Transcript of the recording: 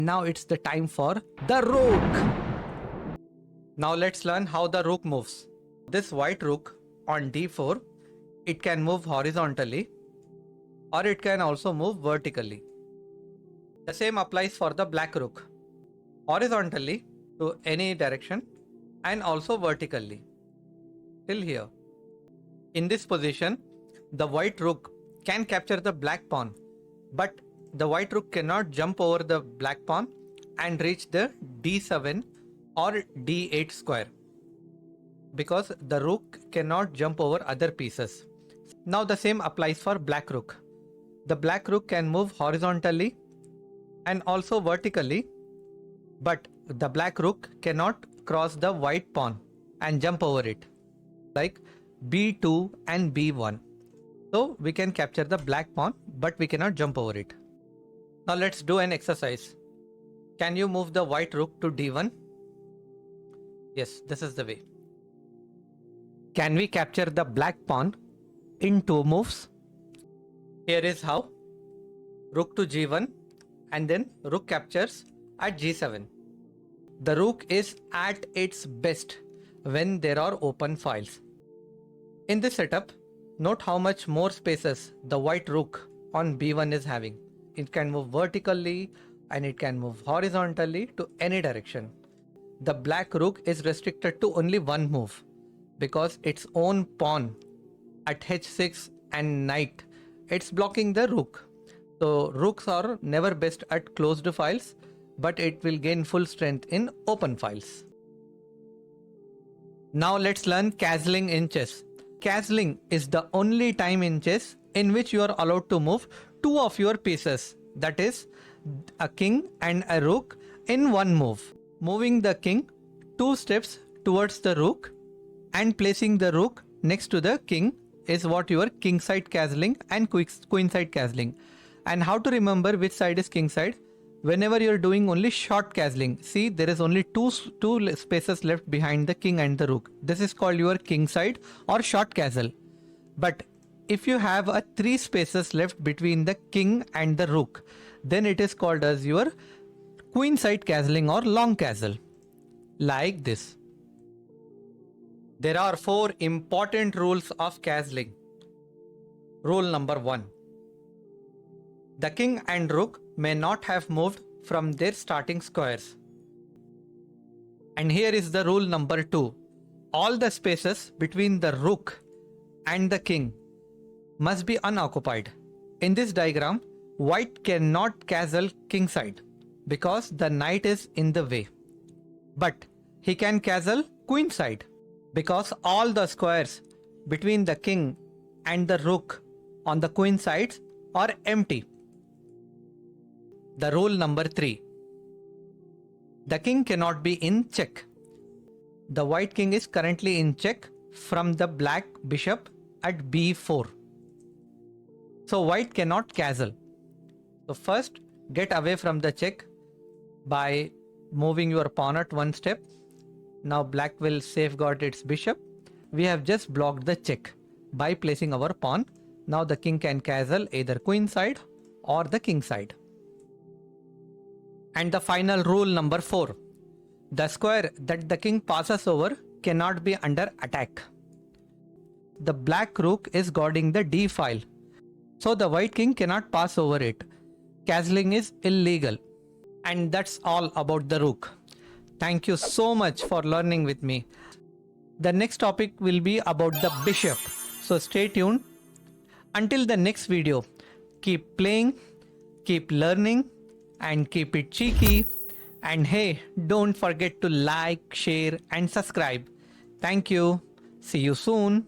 Now it's the time for the rook. Now let's learn how the rook moves. This white rook on d4, it can move horizontally or it can also move vertically. The same applies for the black rook. Horizontally to any direction and also vertically till here. In this position, the white rook can capture the black pawn, but the white rook cannot jump over the black pawn and reach the d7 or d8 square because the rook cannot jump over other pieces. Now the same applies for black rook. The black rook can move horizontally and also vertically, but the black rook cannot cross the white pawn and jump over it like b2 and b1. So we can capture the black pawn, but we cannot jump over it. Now let's do an exercise. Can you move the white rook to d1? Yes, this is the way. Can we capture the black pawn in 2 moves? Here is how. Rook to g1 and then rook captures at g7. The rook is at its best when there are open files. In this setup, note how much more spaces the white rook on b1 is having. It can move vertically and it can move horizontally to any direction. The black rook is restricted to only one move because its own pawn at h6 and knight, it's blocking the rook. So rooks are never best at closed files, but it will gain full strength in open files. Now let's learn castling in chess. Castling is the only time in chess in which you are allowed to move 2 of your pieces, that is a king and a rook in one move. Moving the king 2 steps towards the rook and placing the rook next to the king is what your king side castling and queen side castling. And how to remember which side is king side? Whenever you're doing only short castling, see there is only two spaces left behind the king and the rook. This is called your king side or short castle. But if you have a 3 spaces left between the king and the rook, then it is called as your queen side castling or long castle. Like this. There are 4 important rules of castling. Rule number 1. The king and rook may not have moved from their starting squares. And here is the rule number 2. All the spaces between the rook and the king must be unoccupied. In this diagram, white cannot castle king side because the knight is in the way. But he can castle queen side because all the squares between the king and the rook on the queen sides are empty. The rule number 3. The king cannot be in check. The white king is currently in check from the black bishop at b4. So white cannot castle. So first get away from the check by moving your pawn at 1 step. Now black will safeguard its bishop. We have just blocked the check by placing our pawn. Now the king can castle either queen side or the king side. And the final rule number 4. The square that the king passes over cannot be under attack. The black rook is guarding the d file, so the white king cannot pass over it. Castling is illegal. And that's all about the rook. Thank you so much for learning with me. The next topic will be about the bishop. So stay tuned. Until the next video, keep playing, keep learning, and keep it cheeky. And hey, don't forget to like, share and subscribe. Thank you. See you soon.